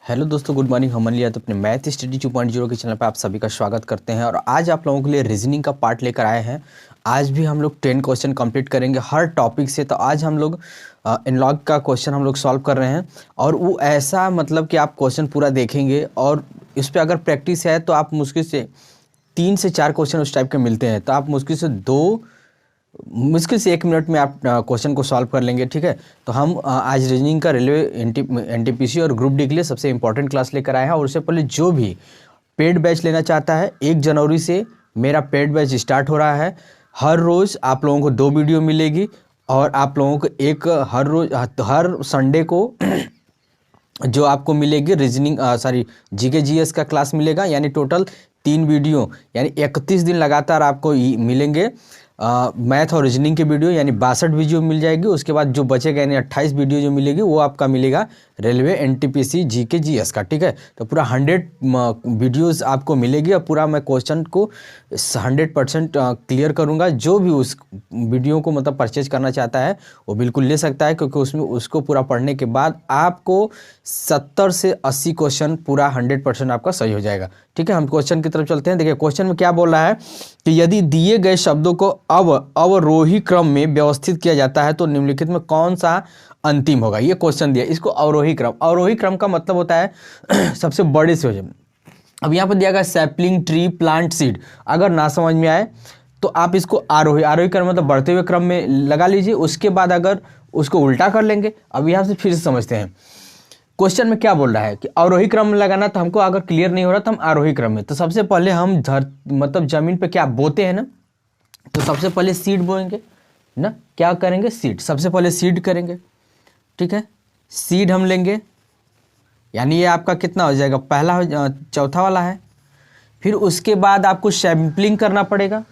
Hello दोस्तों, good morning. हम लिया तो अपने मैथ स्टडी 2.0 के चैनल पर आप सभी का स्वागत करते हैं। और आज आप लोगों के लिए रीजनिंग का पार्ट लेकर आए हैं। आज भी हम लोग 10 क्वेश्चन कंप्लीट करेंगे हर टॉपिक से। तो आज हम लोग इनलॉग का क्वेश्चन हम लोग सॉल्व कर रहे हैं। और वो ऐसा मतलब कि आप क्वेश्चन पूरा देखेंगे और इस पर अगर प्रैक्टिस है तो आप मुश्किल से 3 से 4 क्वेश्चन उस टाइप के मिलते हैं। तो आप मुश्किल से 1 मिनट में आप क्वेश्चन को सॉल्व कर लेंगे। ठीक है, तो हम आज रीजनिंग का रेलवे एनटीपीसी और ग्रुप डी के लिए सबसे इंपॉर्टेंट क्लास लेकर आए हैं। और उससे पहले जो भी पेड बैच लेना चाहता है, 1 जनवरी से मेरा पेड बैच स्टार्ट हो रहा है। हर रोज़ आप लोगों को 2 वीडियो मिलेगी और आप लोगों को हर संडे को जो आपको मिलेगी रीजनिंग जीके जीएस का क्लास मिलेगा। यानी टोटल 3 वीडियो, यानी 31 दिन लगातार आपको मिलेंगे मैथ और रीजनिंग के वीडियो, यानी 62 वीडियो मिल जाएगी। उसके बाद जो बचेगा यानी 28 वीडियो जो मिलेगी वो आपका मिलेगा रेलवे एनटीपीसी जीके जीएस का। ठीक है, तो पूरा 100 वीडियोस आपको मिलेगी और पूरा मैं क्वेश्चन को 100% क्लियर करूंगा। जो भी उस वीडियो को मतलब परचेज करना चाहता है वो बिल्कुल ले सकता है, क्योंकि उसमें उसको पूरा पढ़ने के बाद आपको 70 से 80 क्वेश्चन पूरा 100% आपका सही हो जाएगा। ठीक है, हम क्वेश्चन की तरफ चलते हैं। देखिए क्वेश्चन में क्या बोल रहा है कि यदि दिए गए शब्दों को अवरोही क्रम में व्यवस्थित किया जाता है तो निम्नलिखित में कौन सा अंतिम होगा। ये क्वेश्चन दिया, इसको अवरोही क्रम का मतलब होता है सबसे बड़े से हो जाए। अब यहाँ पर दिया गया सैपलिंग, ट्री, प्लांट, सीड। अगर ना समझ में आए तो आप इसको आरोही क्रम मतलब बढ़ते हुए क्रम में लगा लीजिए। उसके बाद अगर उसको उल्टा कर लेंगे। अब यहाँ से फिर से समझते हैं क्वेश्चन में क्या बोल रहा है कि अवरोही क्रम में लगाना। तो हमको अगर क्लियर नहीं हो रहा तो हम आरोही क्रम में। तो सबसे पहले हम मतलब जमीन पे क्या बोते हैं ना, तो सबसे पहले सीड बोएंगे ना। क्या करेंगे? सीड। सबसे पहले सीड करेंगे। ठीक है, सीड हम लेंगे, यानी ये आपका कितना हो जाएगा, पहला चौथा वाला है। फिर उसके बाद आपको सैंपलिंग करना पड़ेगा।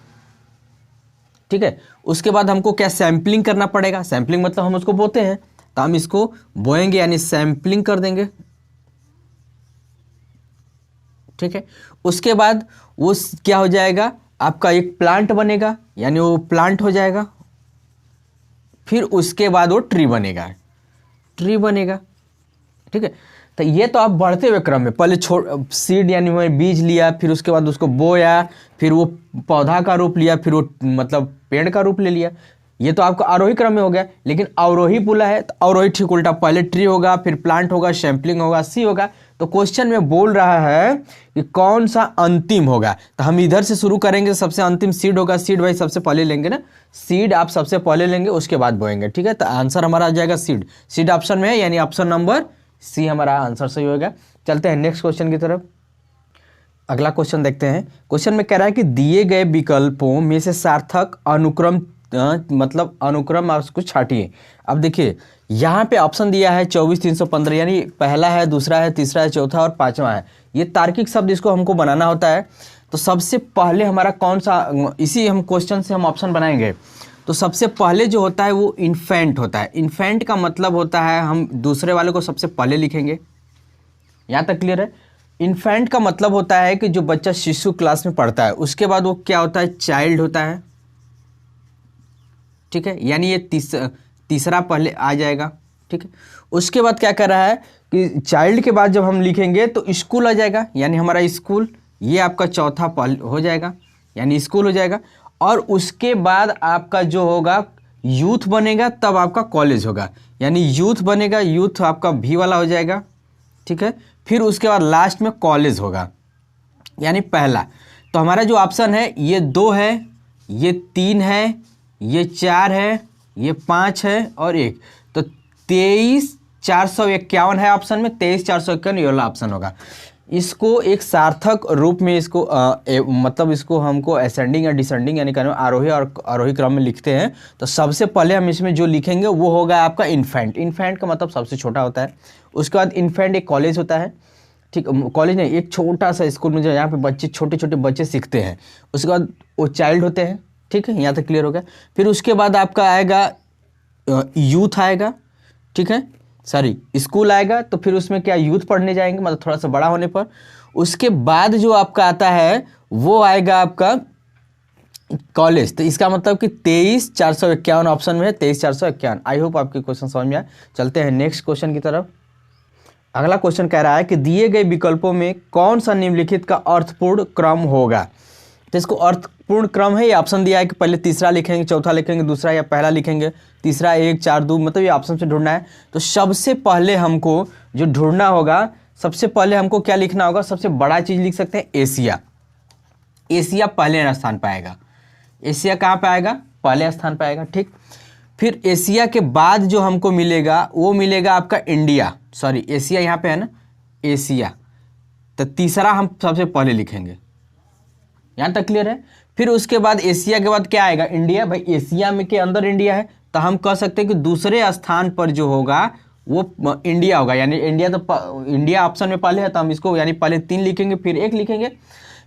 ठीक है, उसके बाद हमको क्या सैंपलिंग करना पड़ेगा। सैंपलिंग मतलब हम उसको बोते हैं, तो हम इसको बोएंगे यानी सैंपलिंग कर देंगे। ठीक है, उसके बाद वो क्या हो जाएगा, आपका एक प्लांट बनेगा, यानी वो प्लांट हो जाएगा। फिर उसके बाद वो ट्री बनेगा। ठीक है, तो ये तो आप बढ़ते हुए क्रम में पहले सीड यानी मैंने बीज लिया, फिर उसके बाद उसको बोया, फिर वो पौधा का रूप लिया, फिर वो मतलब पेड़ का रूप ले लिया। ये तो आपका आरोही क्रम में हो गया। लेकिन अवरोही बोला है तो अवरोही ठीक उल्टा, पहले ट्री होगा, फिर प्लांट होगा, सैंपलिंग होगा, सी होगा। तो क्वेश्चन में बोल रहा है कि कौन सा अंतिम होगा। तो हम इधर से शुरू करेंगे, सबसे अंतिम सीड होगा। सीड भाई सबसे पहले लेंगे ना, सीड आप सबसे पहले लेंगे, उसके बाद बोएंगे। ठीक है, तो आंसर हमारा आ जाएगा सीड। सीड ऑप्शन में है, यानी ऑप्शन नंबर सी हमारा आंसर सही होगा। चलते हैं नेक्स्ट क्वेश्चन की तरफ। अगला क्वेश्चन देखते हैं। क्वेश्चन में कह रहा है कि दिए गए विकल्पों में से सार्थक अनुक्रम मतलब अनुक्रम आप उसको छाटिए। अब देखिए यहाँ पे ऑप्शन दिया है 24, 315, यानी पहला है, दूसरा है, तीसरा है, चौथा और 5वां है। ये तार्किक शब्द इसको हमको बनाना होता है। तो सबसे पहले हमारा कौन सा, इसी हम क्वेश्चन से हम ऑप्शन बनाएंगे। तो सबसे पहले जो होता है वो इन्फेंट होता है। इन्फेंट का मतलब होता है हम दूसरे वाले को सबसे पहले लिखेंगे। यहाँ तक क्लियर है? इन्फेंट का मतलब होता है कि जो बच्चा शिशु क्लास में पढ़ता है, उसके बाद वो क्या होता है, चाइल्ड होता है। ठीक है, यानी ये तीसरा पहले आ जाएगा। ठीक है, उसके बाद क्या कर रहा है कि चाइल्ड के बाद जब हम लिखेंगे तो स्कूल आ जाएगा, यानी हमारा स्कूल। ये आपका चौथा पहले हो जाएगा, यानी स्कूल हो जाएगा। और उसके बाद आपका जो होगा यूथ बनेगा, तब आपका कॉलेज होगा, यानी यूथ बनेगा। यूथ आपका भी वाला हो जाएगा। ठीक है, फिर उसके बाद लास्ट में कॉलेज होगा, यानी पहला। तो हमारा जो ऑप्शन है ये 2 है, ये 3 है, ये 4 है, ये 5 है और 1। तो 23,451 है ऑप्शन में। 23,451 ये वाला ऑप्शन होगा। इसको एक सार्थक रूप में इसको मतलब इसको हमको असेंडिंग या डिसेंडिंग यानी आरोही और आरोही क्रम में लिखते हैं। तो सबसे पहले हम इसमें जो लिखेंगे वो होगा आपका इन्फेंट। इन्फेंट का मतलब सबसे छोटा होता है। उसके बाद इन्फेंट एक कॉलेज होता है। ठीक, कॉलेज नहीं, एक छोटा सा स्कूल में जो यहाँ पे बच्चे छोटे छोटे बच्चे सीखते हैं। उसके बाद वो चाइल्ड होते हैं। ठीक है, यहाँ तक क्लियर हो गया। फिर उसके बाद आपका आएगा यूथ आएगा। ठीक है, सॉरी स्कूल आएगा। तो फिर उसमें क्या यूथ पढ़ने जाएंगे, मतलब थोड़ा सा बड़ा होने पर। उसके बाद जो आपका आता है वो आएगा आपका कॉलेज। तो इसका मतलब कि 23,451 ऑप्शन में है, 23,451। आई होप आपके क्वेश्चन समझ में आया। चलते हैं नेक्स्ट क्वेश्चन की तरफ। अगला क्वेश्चन कह रहा है कि दिए गए विकल्पों में कौन सा निम्नलिखित का अर्थपूर्ण क्रम होगा। तो इसको अर्थपूर्ण क्रम है, ये ऑप्शन दिया है कि पहले तीसरा लिखेंगे, चौथा लिखेंगे, दूसरा या पहला लिखेंगे, तीसरा 1 4 2, मतलब ये ऑप्शन से ढूंढना है। तो सबसे पहले हमको जो ढूंढना होगा, सबसे पहले हमको क्या लिखना होगा, सबसे बड़ा चीज़ लिख सकते हैं एशिया। एशिया पहले स्थान पर आएगा। एशिया कहाँ पे आएगा, पहले स्थान पर आएगा, ठीक। फिर एशिया के बाद जो हमको मिलेगा वो मिलेगा आपका इंडिया, सॉरी एशिया यहाँ पे है ना, एशिया, तो तीसरा हम सबसे पहले लिखेंगे। यहाँ तक क्लियर है। फिर उसके बाद एशिया के बाद क्या आएगा, इंडिया। भाई एशिया में के अंदर इंडिया है, तो हम कह सकते हैं कि दूसरे स्थान पर जो होगा वो इंडिया होगा, यानी इंडिया, तो इंडिया ऑप्शन में पहले है तो हम इसको यानी पहले 3 लिखेंगे, फिर 1 लिखेंगे।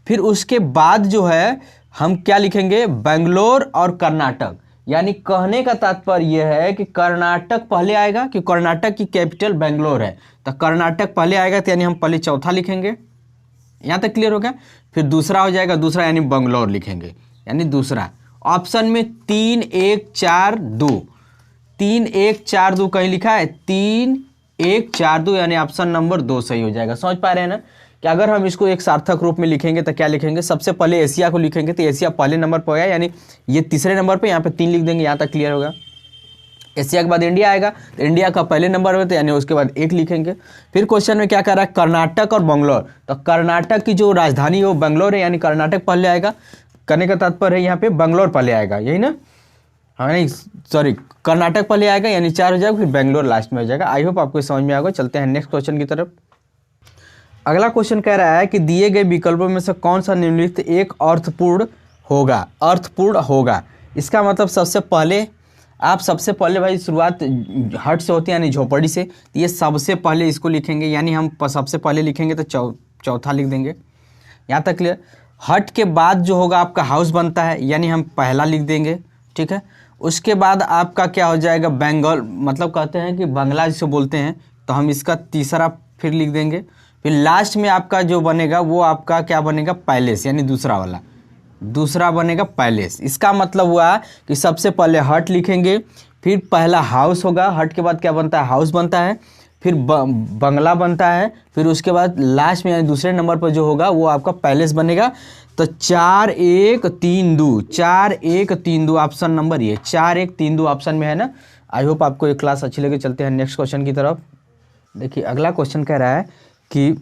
फिर उसके बाद जो है हम क्या लिखेंगे, बेंगलोर और कर्नाटक। यानी कहने का तात्पर्य यह है कि कर्नाटक पहले आएगा, कि कर्नाटक की कैपिटल बेंगलोर है, तो कर्नाटक पहले आएगा, तो यानी हम पहले चौथा लिखेंगे। यहाँ तक क्लियर हो गया। फिर दूसरा हो जाएगा, दूसरा यानी बेंगलोर लिखेंगे, यानी दूसरा ऑप्शन में 3 1 4 2, 3 1 4 2 कहीं लिखा है, 3 1 4 2, यानी ऑप्शन नंबर 2 सही हो जाएगा। समझ पा रहे हैं ना कि अगर हम इसको एक सार्थक रूप में लिखेंगे तो क्या लिखेंगे, सबसे पहले एशिया को लिखेंगे, तो एशिया पहले नंबर पर आया, यानी ये तीसरे नंबर पे, यहाँ पे 3 लिख देंगे। यहाँ तक क्लियर होगा। एशिया के बाद इंडिया आएगा, तो इंडिया का पहले नंबर पे, तो यानी उसके बाद 1 लिखेंगे। फिर क्वेश्चन में क्या कर रहा है, कर्नाटक और बेंगलोर, तो कर्नाटक की जो राजधानी है वो बेंगलोर है, यानी कर्नाटक पहले आएगा। करने का तात्पर्य है यहाँ पे बेंगलोर पहले आएगा, यही ना, हाँ नहीं सॉरी, कर्नाटक पहले आएगा, यानी 4 हो जाएगा, फिर बेंगलोर लास्ट में हो जाएगा। आई होप आपको समझ में आएगा। चलते हैं नेक्स्ट क्वेश्चन की तरफ। अगला क्वेश्चन कह रहा है कि दिए गए विकल्पों में से कौन सा निम्नलिखित एक अर्थपूर्ण होगा। अर्थपूर्ण होगा, इसका मतलब सबसे पहले भाई शुरुआत हट से होती है, यानी झोपड़ी से, तो ये सबसे पहले इसको लिखेंगे, यानी हम सबसे पहले लिखेंगे तो चौथा लिख देंगे। यहाँ तक क्लियर। हट के बाद जो होगा आपका हाउस बनता है, यानी हम पहला लिख देंगे, ठीक है। उसके बाद आपका क्या हो जाएगा, बंगाल, मतलब कहते हैं कि बंगला जिसे बोलते हैं, तो हम इसका तीसरा फिर लिख देंगे। फिर लास्ट में आपका जो बनेगा वो आपका क्या बनेगा, पैलेस, यानी दूसरा वाला, दूसरा बनेगा पैलेस। इसका मतलब हुआ कि सबसे पहले हट लिखेंगे, फिर पहला हाउस होगा, हट के बाद क्या बनता है, हाउस बनता है, फिर बंगला बनता है, फिर उसके बाद लास्ट में यानी दूसरे नंबर पर जो होगा वो आपका पैलेस बनेगा। तो 4 1 3 2, 4 1 3 2 ऑप्शन नंबर ये 4 1 3 2 ऑप्शन में है ना। आई होप आपको ये क्लास अच्छी लगे। चलते हैं नेक्स्ट क्वेश्चन की तरफ। देखिए अगला क्वेश्चन कह रहा है कि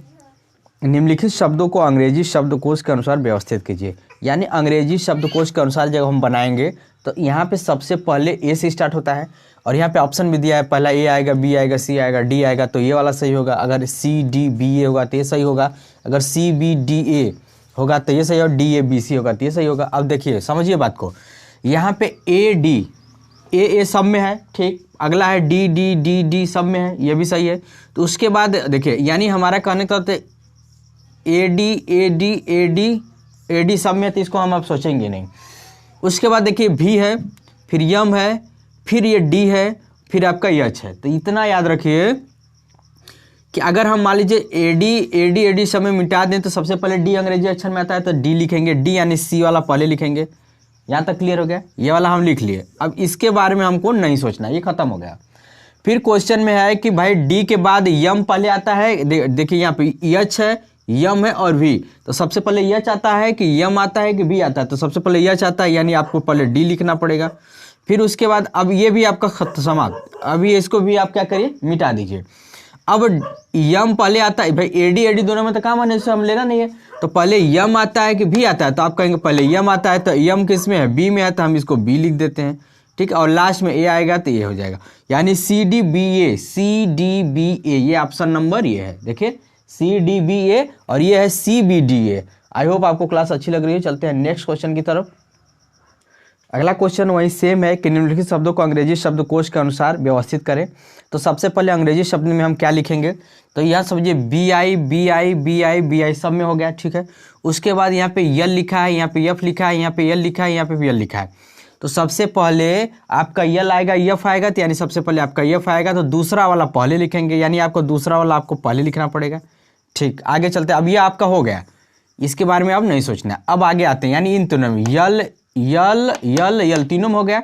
निम्नलिखित शब्दों को अंग्रेजी शब्दकोश के अनुसार व्यवस्थित कीजिए। यानी अंग्रेजी शब्दकोश के अनुसार जब हम बनाएंगे तो यहाँ पे सबसे पहले ए से स्टार्ट होता है, और यहाँ पे ऑप्शन भी दिया है, पहला ए आएगा, बी आएगा, सी आएगा, डी आएगा, तो ये वाला सही होगा। अगर सी डी बी ए होगा तो ये सही होगा, अगर सी बी डी ए होगा तो ये सही होगा, डी ए बी सी होगा तो ये सही होगा। अब देखिए समझिए बात को, यहाँ पे ए डी ए सब में है, ठीक। अगला है डी डी डी डी सब में है, ये भी सही है। तो उसके बाद देखिए, यानी हमारा कहने का A D A D A D A D सब में है, तो इसको हम अब सोचेंगे नहीं। उसके बाद देखिए भी है, फिर यम है, फिर ये डी है, फिर आपका यच है। तो इतना याद रखिए कि अगर हम मान लीजिए ए डी सब में मिटा दें तो सबसे पहले डी अंग्रेजी अक्षर में आता है तो डी लिखेंगे, डी यानी सी वाला पहले लिखेंगे। यहाँ तक क्लियर हो गया, ये वाला हम लिख लिए। अब इसके बारे में हमको नहीं सोचना, ये खत्म हो गया। फिर क्वेश्चन में है कि भाई डी के बाद यम पहले आता है, देखिए यहाँ पे यच है, यम है और भी, तो सबसे पहले यच आता है कि यम आता है कि भी आता है, तो सबसे पहले यच आता है, यानी आपको पहले डी लिखना पड़ेगा। फिर उसके बाद अब ये भी आपका खत्म समाप्त, अभी इसको भी आप क्या करिए, मिटा दीजिए। अब यम पहले आता है, भाई एडी दोनों में तो काम है, हम लेना नहीं है, तो पहले यम आता है कि भी आता है, तो आप कहेंगे पहले यम आता है, तो यम किस में है, बी में है, तो हम इसको बी लिख देते हैं, ठीक है। और लास्ट में ए आएगा तो ये हो जाएगा, यानी सी डी बी ए, ये ऑप्शन नंबर ये है। देखिए सी डी बी ए और ये है C B D A. I hope आपको क्लास अच्छी लग रही है। चलते हैं नेक्स्ट क्वेश्चन की तरफ। अगला क्वेश्चन वही सेम है कि निम्नलिखित शब्दों को अंग्रेजी शब्दकोश के अनुसार व्यवस्थित करें। तो सबसे पहले अंग्रेजी शब्द में हम क्या लिखेंगे, तो यहाँ समझिए बी आई सब में हो गया, ठीक है। उसके बाद यहाँ पे यल लिखा है, यहाँ पे यफ लिखा है, यहाँ पे यल लिखा है, यहाँ पे भी यल लिखा है। तो सबसे पहले आपका यल आएगा, यफ आएगा, तो यानी सबसे पहले आपका यफ आएगा, तो दूसरा वाला पहले लिखेंगे, यानी आपको दूसरा वाला आपको पहले लिखना पड़ेगा, ठीक। आगे चलते, अब ये आपका हो गया, इसके बारे में अब नहीं सोचना। अब आगे आते हैं, यानी इन तीनों में यल यल यल यल तीनों में हो गया।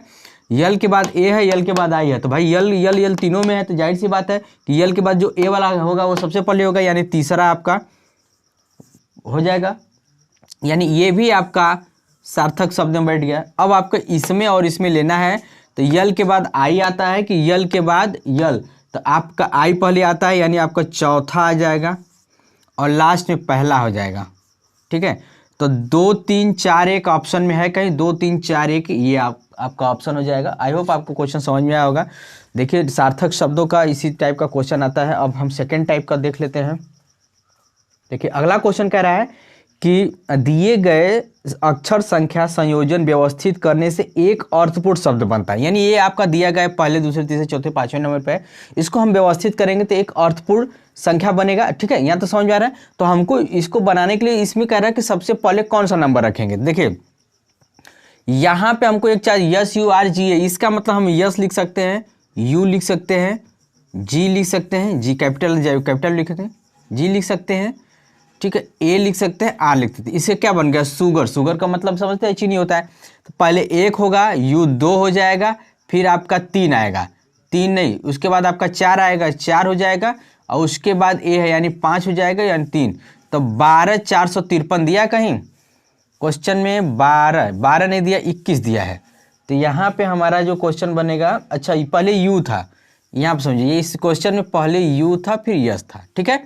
यल के बाद ए है, यल के बाद आई है, तो भाई यल यल यल तीनों में है, तो जाहिर सी बात है कि यल के बाद जो ए वाला होगा वो सबसे पहले होगा, यानी तीसरा आपका हो जाएगा, यानी ये भी आपका सार्थक शब्द में बैठ गया। अब आपको इसमें और इसमें लेना है, तो यल के बाद आई आता है कि यल के बाद यल, तो आपका आई पहले आता है, यानी आपका चौथा आ जाएगा और लास्ट में पहला हो जाएगा। ठीक है, तो 2 3 4 1 ऑप्शन में है कहीं, 2 3 4 1 ये आपका ऑप्शन हो जाएगा। आई होप आपको क्वेश्चन समझ में आया होगा। देखिए सार्थक शब्दों का इसी टाइप का क्वेश्चन आता है। अब हम सेकेंड टाइप का देख लेते हैं। देखिए अगला क्वेश्चन कह रहा है कि दिए गए अक्षर संख्या संयोजन व्यवस्थित करने से एक अर्थपूर्ण शब्द बनता है, यानी ये आपका दिया गया पहले दूसरे तीसरे चौथे पांचवें नंबर पे, इसको हम व्यवस्थित करेंगे तो एक अर्थपूर्ण संख्या बनेगा। ठीक है, यहाँ तो समझ में आ रहा है। तो हमको इसको बनाने के लिए इसमें कह रहा है कि सबसे पहले कौन सा नंबर रखेंगे। देखिए यहाँ पे हमको एक चाहिए यस यू आर जी है, इसका मतलब हम यस लिख सकते हैं, यू लिख सकते हैं, जी लिख सकते हैं, जी कैपिटल लिख सकते हैं, जी लिख सकते हैं, ठीक है, ए लिख सकते हैं, आर लिख सकते हैं। इससे क्या बन गया, शुगर। शुगर का मतलब समझते हैं चीनी होता है। तो पहले 1 होगा, यू 2 हो जाएगा, फिर आपका 3 आएगा, 3 नहीं, उसके बाद आपका 4 आएगा, 4 हो जाएगा, और उसके बाद ए है यानी 5 हो जाएगा, यानी 3। तो 12 453 दिया कहीं क्वेश्चन में, 12 नहीं दिया, 21 दिया है। तो यहाँ पे हमारा जो क्वेश्चन बनेगा, अच्छा पहले यू था, यहाँ पे समझिए इस क्वेश्चन में पहले यू था फिर यस था। ठीक है,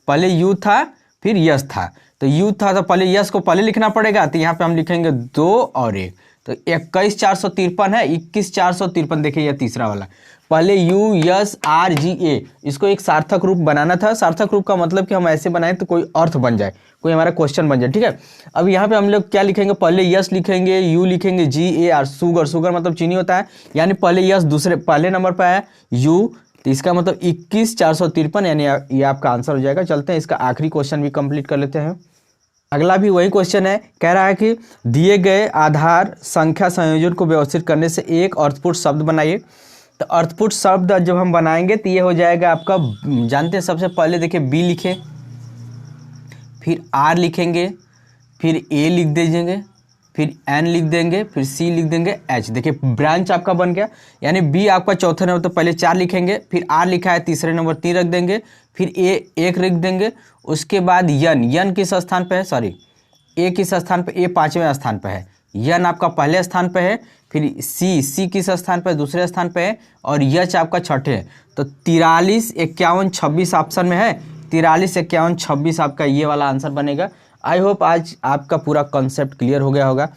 पहले यू था फिर यस था, तो यू था तो पहले यस को पहले लिखना पड़ेगा, तो यहाँ पे हम लिखेंगे 2 और 1, तो 21 453 है, 21 453। देखिए यह तीसरा वाला, पहले यू यस आर जी ए, इसको एक सार्थक रूप बनाना था। सार्थक रूप का मतलब कि हम ऐसे बनाएं तो कोई अर्थ बन जाए, कोई हमारा क्वेश्चन बन जाए। ठीक है, अब यहाँ पे हम लोग क्या लिखेंगे, पहले यस लिखेंगे, यू लिखेंगे, जी ए आर, शुगर। शुगर मतलब चीनी होता है, यानी पहले यस पहले नंबर पर है, यू, तो इसका मतलब 21 453, यानी ये आपका आंसर हो जाएगा। चलते हैं इसका आखिरी क्वेश्चन भी कंप्लीट कर लेते हैं। अगला भी वही क्वेश्चन है, कह रहा है कि दिए गए आधार संख्या संयोजन को व्यवस्थित करने से एक अर्थपूर्ण शब्द बनाइए। तो अर्थपूर्ण शब्द जब हम बनाएंगे तो ये हो जाएगा आपका, जानते हैं सबसे पहले देखिए बी लिखे, फिर आर लिखेंगे, फिर ए लिख दीजिएंगे, फिर एन लिख देंगे, फिर सी लिख देंगे, एच। देखिए ब्रांच आपका बन गया, यानी बी आपका चौथे नंबर, तो पहले 4 लिखेंगे, फिर आर लिखा है तीसरे नंबर 3 रख देंगे, फिर ए 1 रख देंगे, उसके बाद यन किस स्थान पे है, सॉरी ए किस स्थान पे, ए 5वें स्थान पे है, यन आपका पहले स्थान पे है, फिर सी किस स्थान पे, दूसरे स्थान पे है, और यच आपका छठे है। तो 43 51 26 ऑप्शन में है, 43 51 26 आपका ये वाला आंसर बनेगा। आई होप आज आपका पूरा कॉन्सेप्ट क्लियर हो गया होगा।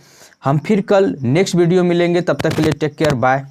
हम फिर कल नेक्स्ट वीडियो मिलेंगे, तब तक के लिए टेक केयर, बाय।